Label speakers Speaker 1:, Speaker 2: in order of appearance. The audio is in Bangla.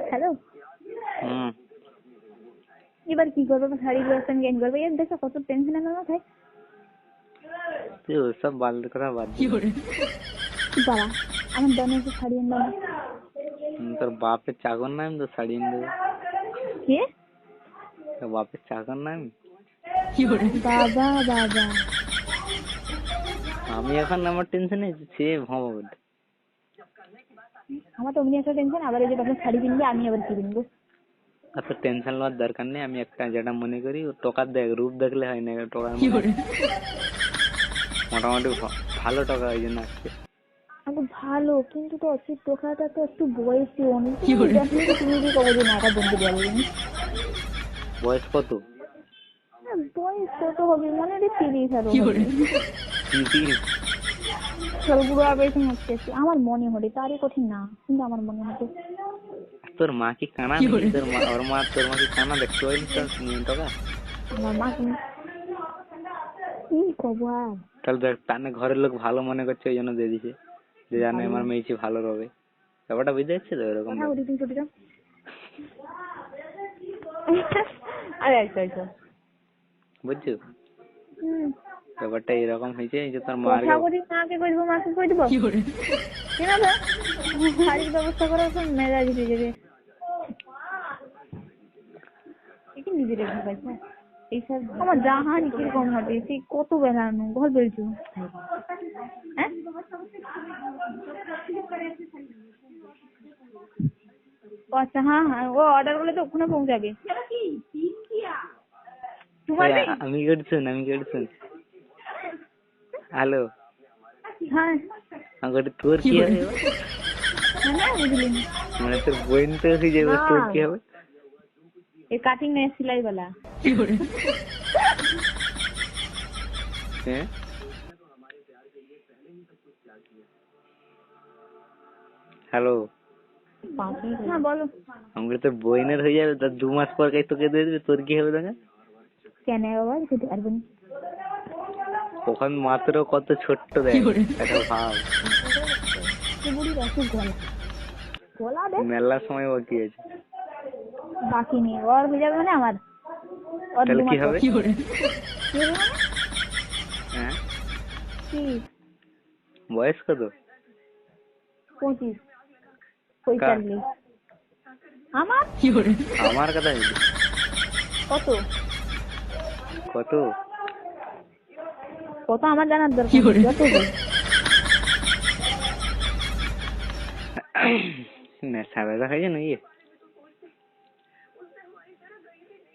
Speaker 1: হ্যালো। এবার কি করবো? শাড়ি ওয়েস্টার্ন গেঞ্জি করবো। এর দেখো কত টেনশন আমার মাথায়।
Speaker 2: তুই ওসব বালের কথা বাদ দি।
Speaker 1: বাবা আমার দামে একটু শাড়ি এনে দাও।
Speaker 2: তোর বাপের চাকর না আমি তো শাড়ি এনে দেবো।
Speaker 1: কে?
Speaker 2: তোর বাপের চাকর না আমি।
Speaker 1: বাবা বাবা
Speaker 2: আমি এখন আমার টেনশনে সে ভগবান।
Speaker 1: আমার তো অমনি একটা টেনশন, আবার এই যে তখন শাড়ি কিনবে আমি আবার কি কিনবো?
Speaker 2: এত টেনশন নেওয়ার দরকার নেই। আমি একটা যেটা মনে করি ও টাকার দেখ, রূপ দেখলে হয় না। টাকার মোটামুটি ভালো টাকা ওই জন্য আসছে।
Speaker 1: আমি ভালো, কিন্তু তো অসিত টোকাটা তো একটু বয়সী অনেক। দেখলে তো তুমি কি কবে না এটা বন্ধু বলবেন?
Speaker 2: বয়স কত?
Speaker 1: বয়স কত হবে মনে রে? 30 আর বুড়ো বেশি হচ্ছে। আমার মনে হলে তারই কঠিন না, কিন্তু আমার মনে হতো।
Speaker 2: তোর মা কি কানা নাকি? তোর মা তোর মা কি কানা দেখতে পাইলি টাকা?
Speaker 1: আমার মা কি কব আর?
Speaker 2: তাহলে দেখ তার ঘরের লোক ভালো মনে করছে ওই জন্য দিয়ে দিছে, যে জানে আমার মেয়েছি ভালো হবে। ব্যাপারটা বুঝতে পারছি তো এরকম। বুঝছো ব্যাপারটা এরকম হয়েছে যে তোর মার
Speaker 1: মাকে কই দেবো, মাকে কই দেবো শাড়ির ব্যবস্থা করার পর মেজাজ হয়ে যাবে। নিজের পাইছে এইসব আমার জাহান কিরকম হবে? সেই কত বেড়ানো ঘর বেড়েছো। হ্যাঁ আচ্ছা, হ্যাঁ হ্যাঁ ও অর্ডার করলে তো ওখানে পৌঁছাবে।
Speaker 2: আমি করছুন হ্যালো।
Speaker 1: হ্যাঁ
Speaker 2: তোর কি হবে? মানে তোর বোন তো হয়ে যাবে, তোর কি হবে?
Speaker 1: এই কাটিং না সেলাই वाला।
Speaker 2: হ্যাঁ হ্যালো।
Speaker 1: হ্যাঁ বলো।
Speaker 2: আমাকে তোর বোনের হয়ে যাবে, তার 2 মাস পর তোকে দিয়ে দেবে, তোর কি হবে? দেখা
Speaker 1: কেন বাবা খেতে পারবো না?
Speaker 2: ওখান মাত্র কত ছোট্ট দেখ, এটা ভাব।
Speaker 1: গলা দেখ
Speaker 2: মেলার সময় বাকি আছে,
Speaker 1: বাকি নেই। ওর হয়ে যাবে মানে আমার
Speaker 2: তাহলে কি হবে? হ্যাঁ
Speaker 1: কি
Speaker 2: বয়স কত?
Speaker 1: 25 45। আমার
Speaker 2: আমার কথা
Speaker 1: কত
Speaker 2: কত
Speaker 1: কত আমার জানার দরকার যত
Speaker 2: নেশা বেদা খাইছে নাকি?